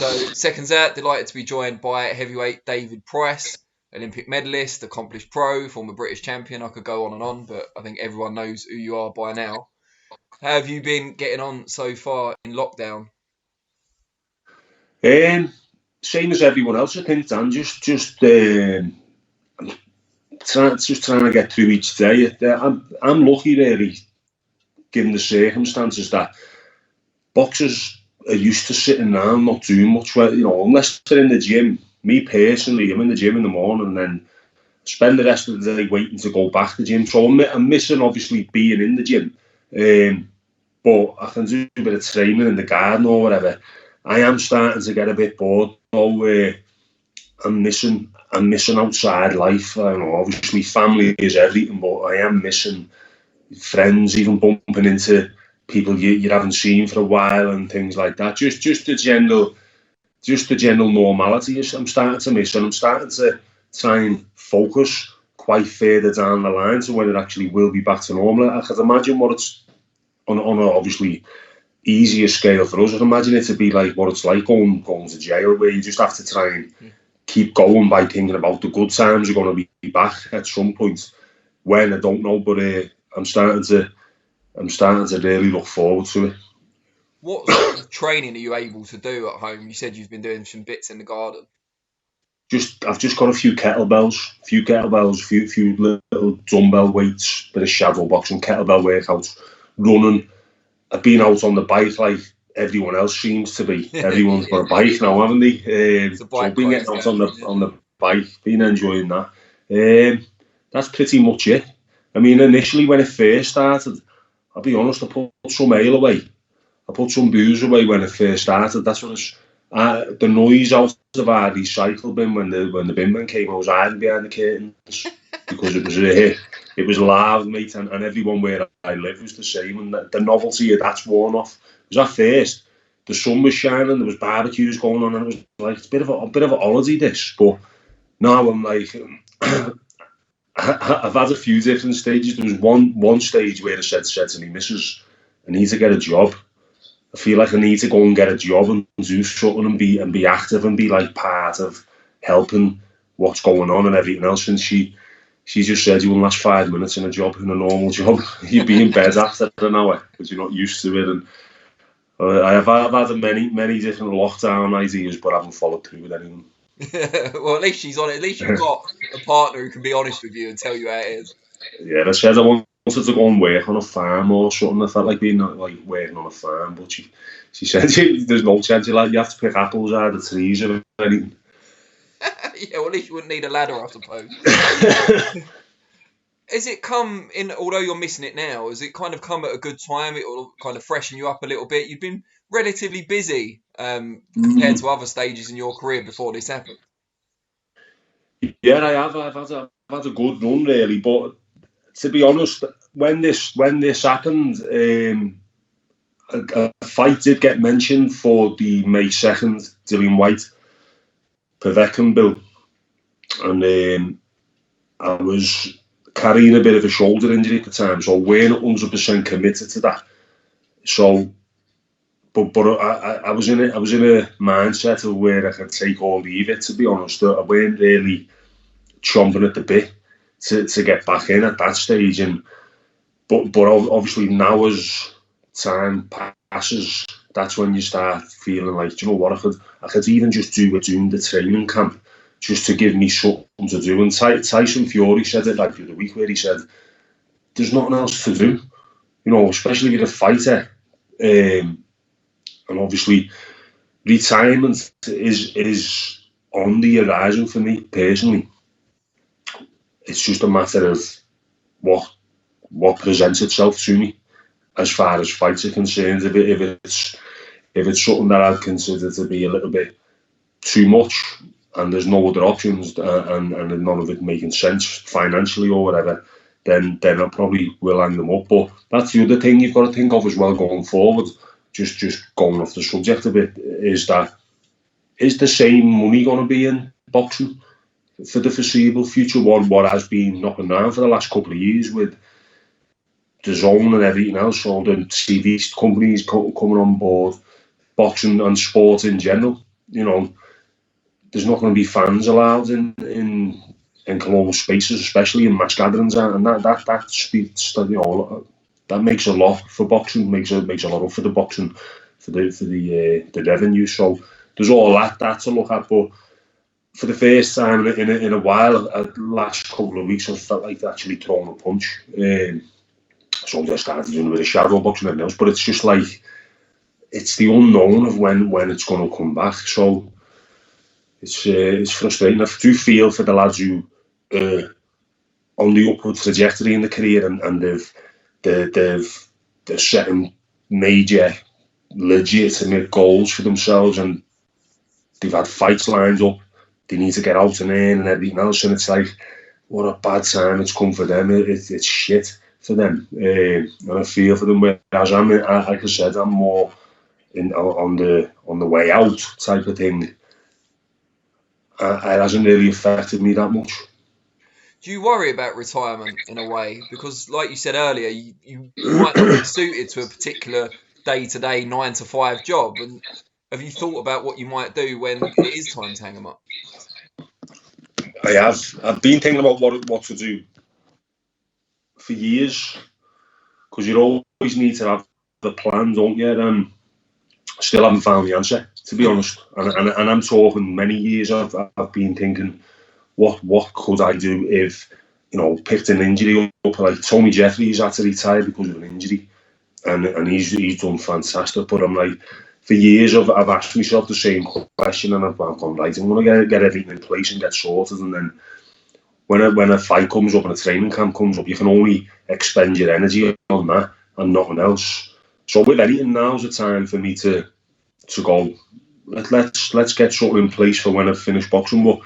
So, Seconds Out, delighted to be joined by heavyweight David Price, Olympic medalist, accomplished pro, former British champion. I could go on and on, but I think everyone knows who you are by now. How have you been getting on so far in lockdown? Same as everyone else, I think, Dan. Just trying to get through each day. I'm lucky, really, given the circumstances, that boxers are used to sitting down, not doing much. Well, unless they're in the gym. Me personally, I'm in the gym in the morning and then spend the rest of the day waiting to go back to the gym. So I'm missing, obviously, being in the gym. But I can do a bit of training in the garden or whatever. I am starting to get a bit bored. I'm missing outside life. I know, obviously, family is everything, but I am missing friends, even bumping into people you haven't seen for a while and things like that. Just the general normality I'm starting to miss, and I'm starting to try and focus quite further down the line to when it actually will be back to normal. I can imagine what it's on a obviously easier scale for us. I can imagine it to be like what it's like going to jail, where you just have to try and keep going by thinking about the good times are going to be back at some point. When, I don't know, but I'm starting to really look forward to it. What sort of training are you able to do at home? You said you've been doing some bits in the garden. I've just got a few kettlebells, a few little dumbbell weights, bit of shadow boxing, kettlebell workouts, running. I've been out on the bike like everyone else seems to be. Everyone's got a bike now, haven't they? So I've been getting out on the bike, been enjoying that. That's pretty much it. I mean, initially when it first started, I'll be honest, I put some ale away. I put some booze away when it first started. That's when the noise out of our recycle bin when the bin man came, I was hiding behind the curtains because it was loud, mate, and everyone where I live was the same, and the novelty of that's worn off. Because at first the sun was shining, there was barbecues going on, and it was like it's a bit of a holiday this. But now I'm like, I've had a few different stages. There was one stage where I said to me missus, I need to get a job. I feel like I need to go and get a job and do something and be active and be like part of helping what's going on and everything else. And she just said, you won't last 5 minutes in a job, in a normal job. You'd be in bed after an hour because you're not used to it. And I've had many different lockdown ideas, but I haven't followed through with anyone. Well, at least she's on it. At least you've got a partner who can be honest with you and tell you how it is. Yeah, I said I wanted to go and work on a farm or something. I felt like being like working on a farm, but she said there's no chance. You have to pick apples out of the trees or anything. Yeah, well, at least you wouldn't need a ladder, I suppose. Has it come in, although you're missing it now, has it kind of come at a good time? It will kind of freshen you up a little bit. You've been relatively busy compared to other stages in your career before this happened. Yeah, I have. I've had a good run, really. But to be honest, when this happened, a fight did get mentioned for the May 2nd Dillian White Povetkin bill, and I was carrying a bit of a shoulder injury at the time, so I weren't 100% committed to that. So, but I was in a mindset of where I could take or leave it. To be honest, I weren't really chomping at the bit to get back in at that stage. And but obviously now as time passes, that's when you start feeling like, do you know what, I could even just do doing the training camp just to give me something to do. And Tyson Fury said it like the other week, where he said there's nothing else to do, especially with a fighter. And obviously retirement is on the horizon for me personally. It's just a matter of what presents itself to me as far as fights are concerned. If it's something that I'd consider to be a little bit too much and there's no other options and none of it making sense financially or whatever, then I probably will hang them up. But that's the other thing you've got to think of as well going forward, just going off the subject a bit, is the same money going to be in boxing for the foreseeable future? What has been knocking around for the last couple of years with the zone and everything else, all the TV companies coming on board, boxing and sport in general. there's not going to be fans allowed in closed spaces, especially in mass gatherings, and that speaks, that makes a lot for boxing, makes a lot up for the boxing, for the revenue. So there's all that to look at. But for the first time in a while, the last couple of weeks, I felt like actually throwing a punch. So I started doing a bit of shadow boxing and everything else, but it's just like, it's the unknown of when it's going to come back. So it's frustrating. I do feel for the lads who on the upward trajectory in the career, and they're setting major, legitimate goals for themselves, and they've had fights lined up. They need to get out and in and everything else, and it's like, what a bad time it's come for them. It's shit for them, and I feel for them. Whereas like I said, I'm more on the way out type of thing. It hasn't really affected me that much. Do you worry about retirement in a way? Because, like you said earlier, you might not be suited to a particular day-to-day 9-to-5 job. And have you thought about what you might do when it is time to hang them up? I have. I've been thinking about what to do for years, because you always need to have the plan, don't you? And I still haven't found the answer, to be honest. And I'm talking many years. I've been thinking, what could I do if, picked an injury up, like Tommy Jeffries had to retire because of an injury, and he's done fantastic. But I'm like, for years I've asked myself the same question, and I've gone, right, I'm going to get everything in place and get sorted, and then when a fight comes up and a training camp comes up, you can only expend your energy on that and nothing else. So with anything, now's the time for me to go, let's get something in place for when I finish boxing. But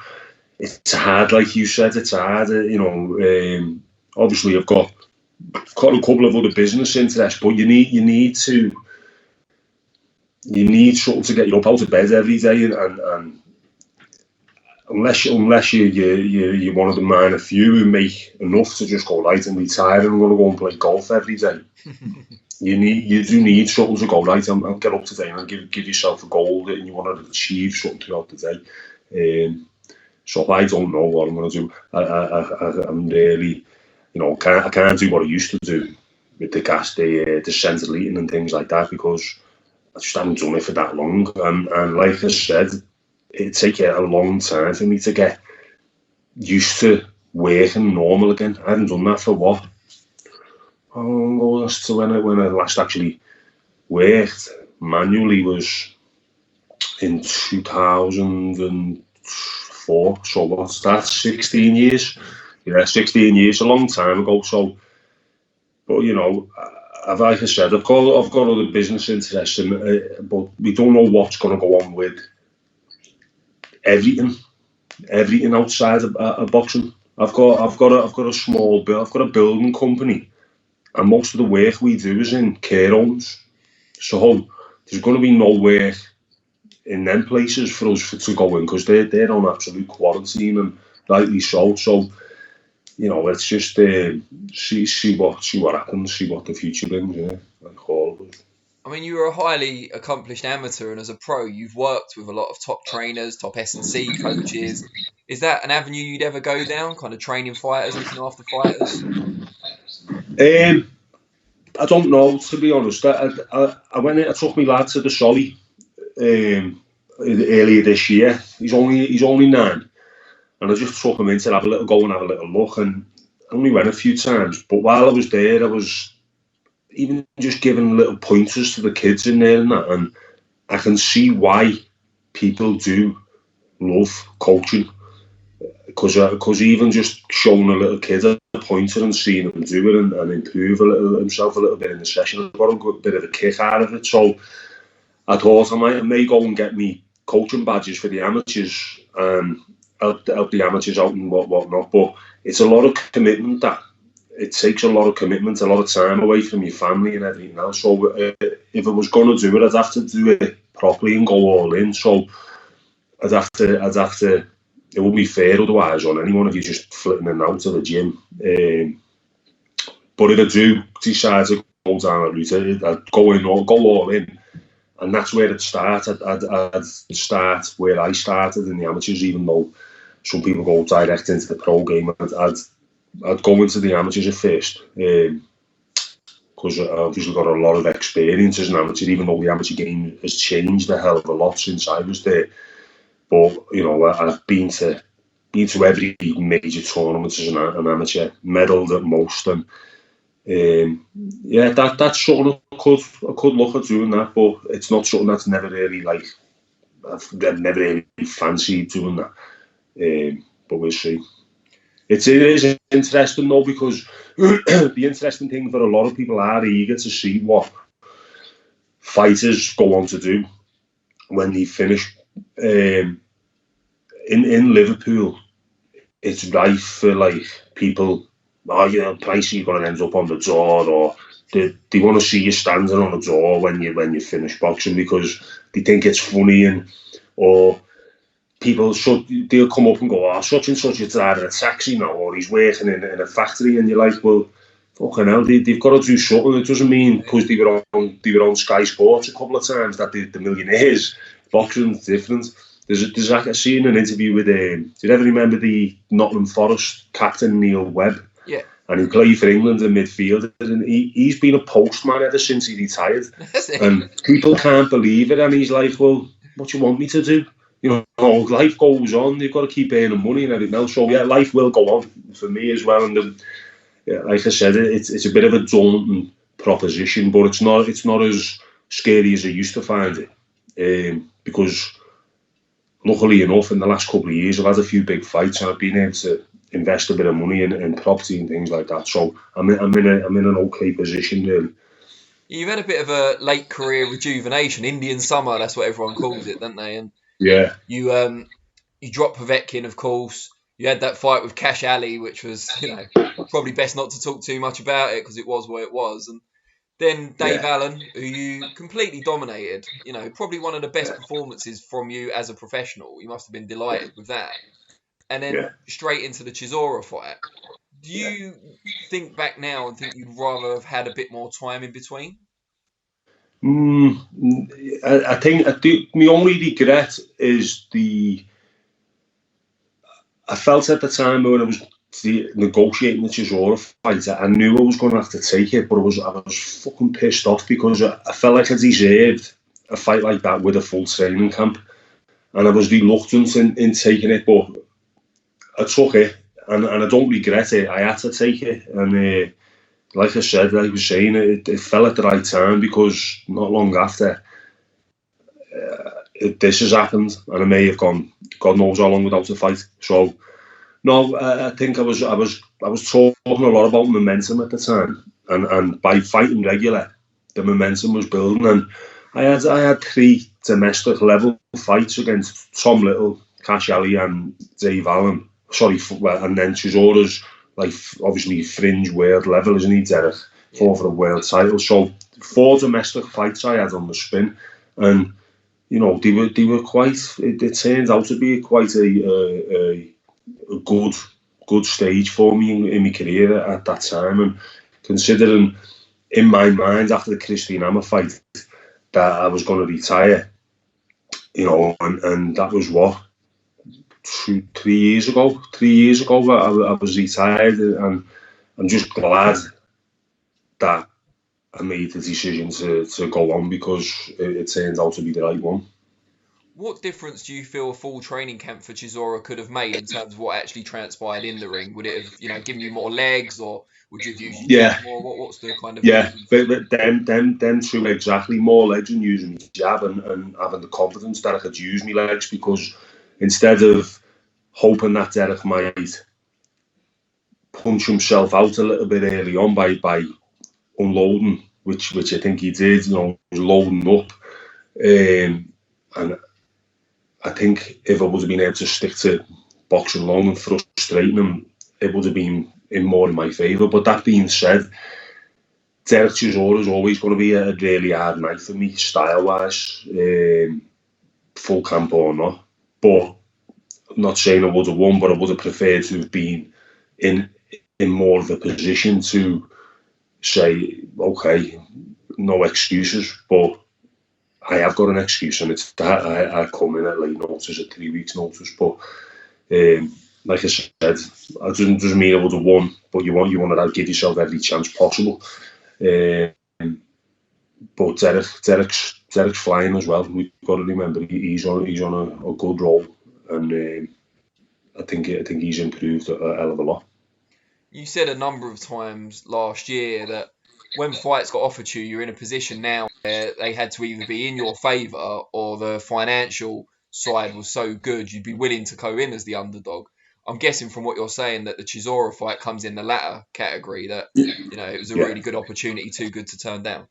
it's hard, like you said, it's hard. Obviously I've got a couple of other business interests, but you need something to get you up out of bed every day, and unless you're one of the minor few who make enough to just go, right, and retire, and I'm going to go and play golf every day. You do need something to go, right, I'll get up today and give yourself a goal that you want to achieve something throughout the day. So I don't know what I'm going to do. I'm really, I can't do what I used to do with the central eating and things like that, because I just haven't done it for that long. And like I said, it'd take a long time for me to get used to working normal again. I haven't done that for what? Oh, as to when I last actually worked manually was in 2004. So what's that? 16 years? Yeah, 16 years, a long time ago. So, but like I said, I've got other business interests, but we don't know what's going to go on with everything outside of boxing. I've got a small bill. I've got a building company, and most of the work we do is in care homes. So there's going to be no work in them places for us to go in, because they're on absolute quarantine, and rightly so. So let's just see what happens, see what the future brings. Like always. I mean, you were a highly accomplished amateur, and as a pro, you've worked with a lot of top trainers, top S&C coaches. Is that an avenue you'd ever go down, kind of training fighters, looking after fighters? I don't know, to be honest. I went in, I took my lad to the Solly earlier this year. He's only 9, and I just took him in to have a little go and have a little look, and I only went a few times. But while I was there, I was even just giving little pointers to the kids in there and that, and I can see why people do love coaching, because even just showing a little kid a pointer and seeing him do it and improve himself a little bit in the session, I got a good bit of a kick out of it. So I thought I may go and get me coaching badges for the amateurs, help the amateurs out and whatnot. But it's a lot of commitment. That it takes a lot of commitment, a lot of time away from your family and everything else. So if I was going to do it, I'd have to do it properly and go all in. So I'd have to. It wouldn't be fair otherwise on anyone if you're just flitting in and out of the gym. But if I do decide to go down that route, I'd go all in, And that's where it starts. I'd start where I started in the amateurs, even though some people go direct into the pro game. I'd go into the amateurs at first, because I've obviously got a lot of experience as an amateur, even though the amateur game has changed a hell of a lot since I was there. But, you know, I've been to every major tournament as an amateur, medalled at most, and yeah, that's something I could look at doing that, but it's not something that's never really like I've never really fancied doing that. But we'll see. It is interesting though, because the interesting thing for a lot of people are eager to see what fighters go on to do when they finish. In Liverpool, it's rife for like people. Oh, you know, Pricey, you're going to end up on the door, or they want to see you standing on the door when you finish boxing because they think it's funny, or people they'll come up and go, oh, such and such is driving a taxi now, or he's working in a factory, and you're like, well, fucking hell, they've got to do something. It doesn't mean because they were on Sky Sports a couple of times that the millionaires. Boxing's different. There's like I seen an interview with do you ever remember the Nottingham Forest captain Neil Webb? Yeah. And he played for England in midfield, and he's been a postman ever since he retired. And people can't believe it, and he's like, well, what do you want me to do? You know, life goes on. You've got to keep earning money and everything else. So yeah, life will go on for me as well. And yeah, like I said, it's a bit of a daunting proposition, but it's not as scary as I used to find it. Because luckily enough, in the last couple of years, I've had a few big fights, and I've been able to invest a bit of money in property and things like that. So I'm in an okay position really. You've had a bit of a late career rejuvenation, Indian summer. That's what everyone calls it, don't they? And yeah, you dropped Povetkin, of course. You had that fight with Cash Ali, which was, you know, probably best not to talk too much about it because it was what it was. And then Dave Allen, who you completely dominated. You know, probably one of the best performances from you as a professional. You must have been delighted with that. And then straight into the Chisora fight. Do you think back now and think you'd rather have had a bit more time in between? I think my only regret is I felt at the time when I was negotiating the Chisora fight, I knew I was going to have to take it, but I was fucking pissed off because I felt like I deserved a fight like that with a full training camp, and I was reluctant in taking it, but I took it, and I don't regret it. I had to take it, and like I said, like I was saying, it fell at the right time because not long after this has happened, and I may have gone God knows how long without a fight. So no, I think I was talking a lot about momentum at the time, and by fighting regular, the momentum was building, and I had 3 domestic level fights against Tom Little, Cash Ali, and Dave Allen. Sorry, and then Chisora's like obviously fringe world level, isn't he, Dereck? For the world title. So 4 domestic fights I had on the spin, and you know they were quite. It turned out to be quite a good stage for me in my career at that time, and considering in my mind after the Christian Hammer fight that I was going to retire, you know, and that was what. 3 years ago, I was retired, and I'm just glad that I made the decision to go on because it turned out to be the right one. What difference do you feel a full training camp for Chisora could have made in terms of what actually transpired in the ring? Would it have, you know, given you more legs, or would you have used your jab more? What's the kind of but them 2 exactly, more legs and using my jab and having the confidence that I could use my legs, because instead of hoping that Dereck might punch himself out a little bit early on by unloading, which I think he did, you know, loading up. And I think if I would have been able to stick to boxing long and frustrating him, it would have been more in my favour. But that being said, Dereck Chisora is always going to be a really hard night for me, style-wise, full camp or not. But I'm not saying I would have won, but I would have preferred to have been in more of a position to say, okay, no excuses, but I have got an excuse, and it's that I come in at late notice, at 3 weeks' notice. But like I said, it doesn't mean I would have won, but you want to give yourself every chance possible. But Dereck's flying as well. We've got to remember he's on a good roll, and I think he's improved a hell of a lot. You said a number of times last year that when fights got offered to you, you're in a position now where they had to either be in your favour or the financial side was so good you'd be willing to go in as the underdog. I'm guessing from what you're saying that the Chisora fight comes in the latter category, that it was a really good opportunity, too good to turn down.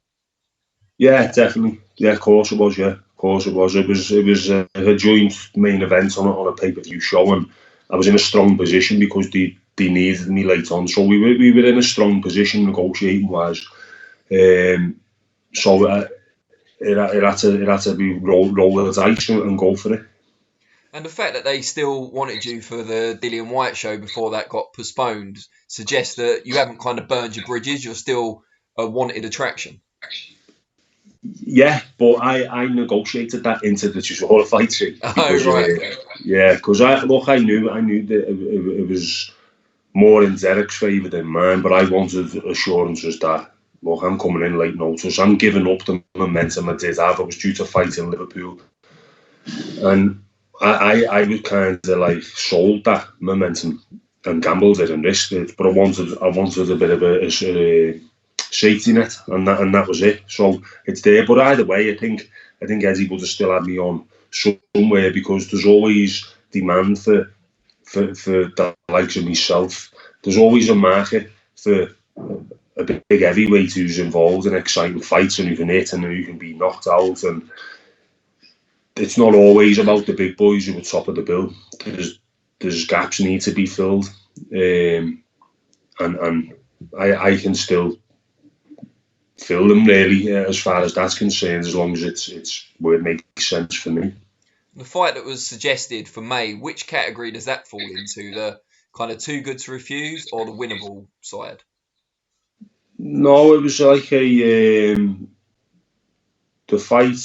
Yeah, definitely. Yeah, of course it was. Yeah, of course it was. It was a joint main event on a pay-per-view show, and I was in a strong position because they needed me late on. So we were in a strong position negotiating wise. So it had to be roll the dice and go for it. And the fact that they still wanted you for the Dillian White show before that got postponed suggests that you haven't kind of burned your bridges. You're still a wanted attraction. Yeah, but I negotiated that into the Chisora fight. Because, right. Yeah, because I knew that it was more in Dereck's favour than mine, but I wanted assurances that, look, I'm coming in late notice. I'm giving up the momentum I did have. I was due to fight in Liverpool, and I was kind of like sold that momentum and gambled it and risked it. But I wanted a bit of a safety net, and that was it. So it's there. But either way, I think Eddie would have still had me on somewhere, because there's always demand for the likes of myself. There's always a market for a big heavyweight who's involved in exciting fights and who can hit and who can be knocked out. And it's not always about the big boys who are top of the bill. There's gaps need to be filled, and I can still fill them, really, as far as that's concerned, as long as it's where it makes sense for me. The fight that was suggested for May, which category does that fall into? The kind of too good to refuse or the winnable side? No, it was like the fight.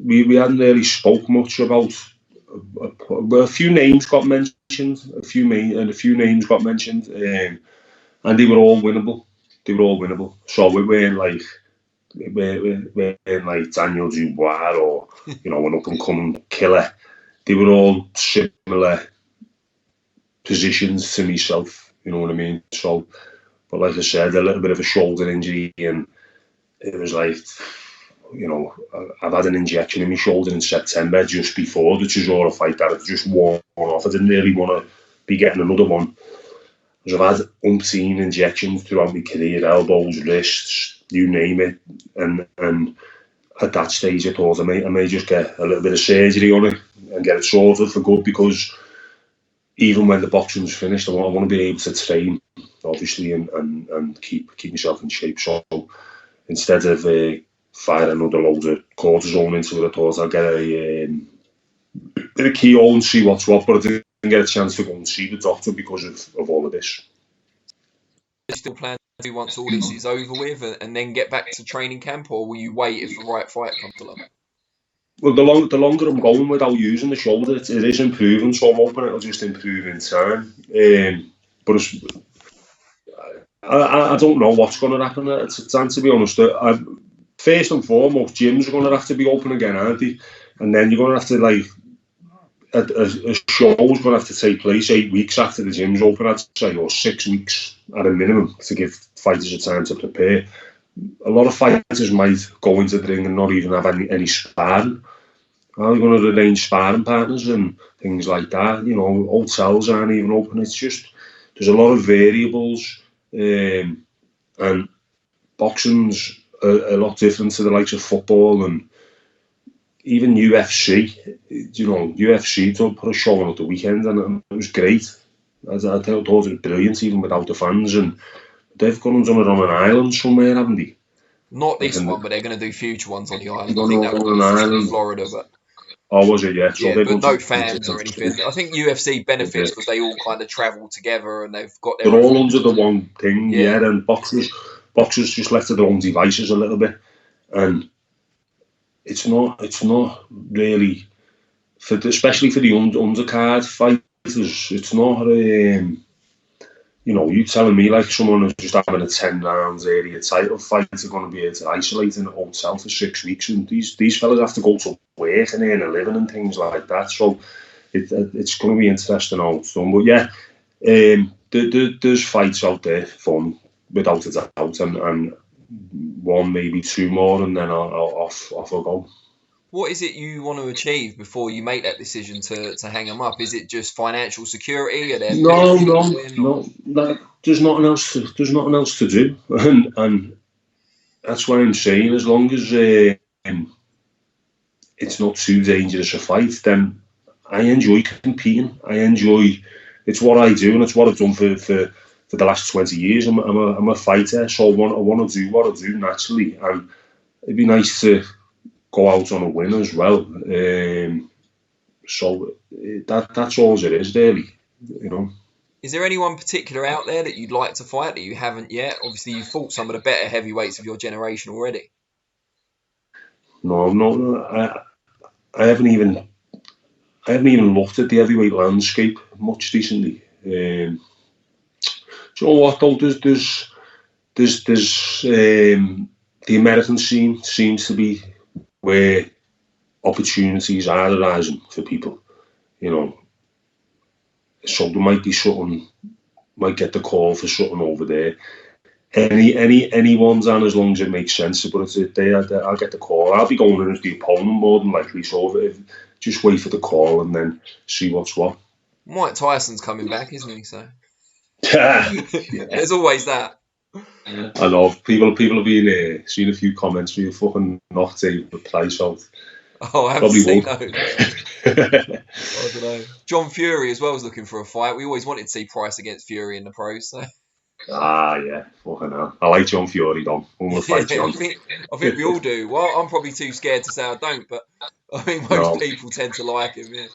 We hadn't really spoke much about. A few names got mentioned. A few names got mentioned, and they were all winnable. So we weren't like Daniel Dubois or an up and coming killer. They were all similar positions to myself. You know what I mean? So, but like I said, a little bit of a shoulder injury, and it was like, I've had an injection in my shoulder in September just before the Chisora fight that had just worn off. I didn't really want to be getting another one. Because I've had umpteen injections throughout my career, elbows, wrists, you name it. And at that stage I thought I may just get a little bit of surgery on it and get it sorted for good, because even when the boxing's finished, I want to be able to train, obviously, and keep myself in shape. So instead of firing another load of cortisone into it, I thought I'd get a bit of keyhole and see what's what, but I didn't get a chance to go and see the doctor because of all of this. You still plan to do once all this is over with and then get back to training camp, or will you wait if the right fight comes along? Well, the longer I'm going without using the shoulder, it is improving, so I'm hoping it'll just improve in time. But I don't know what's going to happen. To be honest, first and foremost, gyms are going to have to be open again, aren't they? And then you're going to have to, a show's going to have to take place 8 weeks after the gym's open, I'd say, or 6 weeks at a minimum, to give fighters a time to prepare. A lot of fighters might go into the ring and not even have any sparring. How are they going to arrange sparring partners and things like that? Hotels aren't even open. It's just, there's a lot of variables, and boxing's a lot different to the likes of football and even UFC. UFC to put a show on at the weekend, and it was great. I thought it was brilliant, even without the fans. And they've gone and done it on an island somewhere, haven't they? Not this one, but they're going to do future ones on the island. I think that was in Florida, but. Oh, was it? Yeah. So yeah, but no fans or anything. I think UFC benefits because they all kind of travel together and they've got their. They're all under the one thing, yeah. And boxers just left to their own devices a little bit, and it's not really especially for the undercard fighters. It's not. You telling me like someone who's just having a 10 rounds area title fight are going to be able to isolate in a hotel for 6 weeks, and these fellas have to go to work and earn a living and things like that. So it's going to be interesting how it's done. But yeah, there's fights out there, fun without a doubt, and one maybe two more, and then off I'll go. What is it you want to achieve before you make that decision to hang them up? Is it just financial security? Are there no. There's nothing else. There's nothing else to do, and that's what I'm saying. As long as it's not too dangerous a fight, then I enjoy competing. It's what I do, and it's what I've done for the last 20 years. I'm a fighter, so I want to do what I do naturally, and it'd be nice to go out on a win as well. So that's all it is, really. Is there anyone particular out there that you'd like to fight that you haven't yet? Obviously, you've fought some of the better heavyweights of your generation already. No. I haven't even looked at the heavyweight landscape much recently. Do you know what though? There's the American scene seems to be where opportunities are arising for people, So there might be something, might get the call for something over there. Anyone's on, as long as it makes sense. But I'll get the call. I'll be going in as the opponent more than likely. So just wait for the call and then see what's what. Mike Tyson's coming back, isn't he? So yeah. There's always that. I know people have been seen a few comments where you fucking knocked the price out. Oh, I haven't seen those. I don't know. John Fury as well is looking for a fight. We always wanted to see Price against Fury in the pros. So. Yeah, fucking hell. I like John Fury, though. Fight John. I think we all do. Well, I'm probably too scared to say I don't, but I think most people tend to like him. Yeah.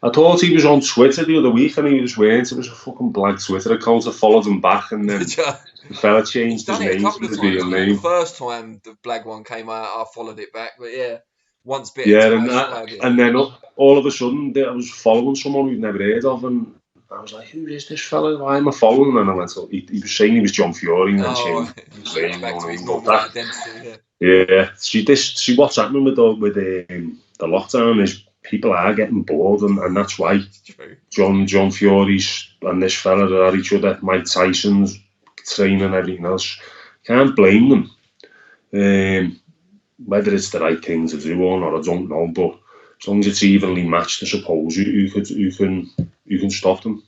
I thought he was on Twitter the other week, and he was wearing it was a fucking blank Twitter account. I followed him back, and then the fella changed his name to his real name. The first time the Blag one came out, I followed it back, but yeah, once bit. Yeah, and then all of a sudden, I was following someone we've never heard of, and I was like, "Who is this fella? Why am I following him?" And I went, he was saying he was John Fury, and then changed his name. Back to his normal identity. Yeah. See what's happening with the lockdown is people are getting bored, and that's why John Fury's and this fella are at each other. Mike Tyson's training and everything else. Can't blame them. Whether it's the right thing to do or not, I don't know. But as long as it's evenly matched, I suppose you can stop them.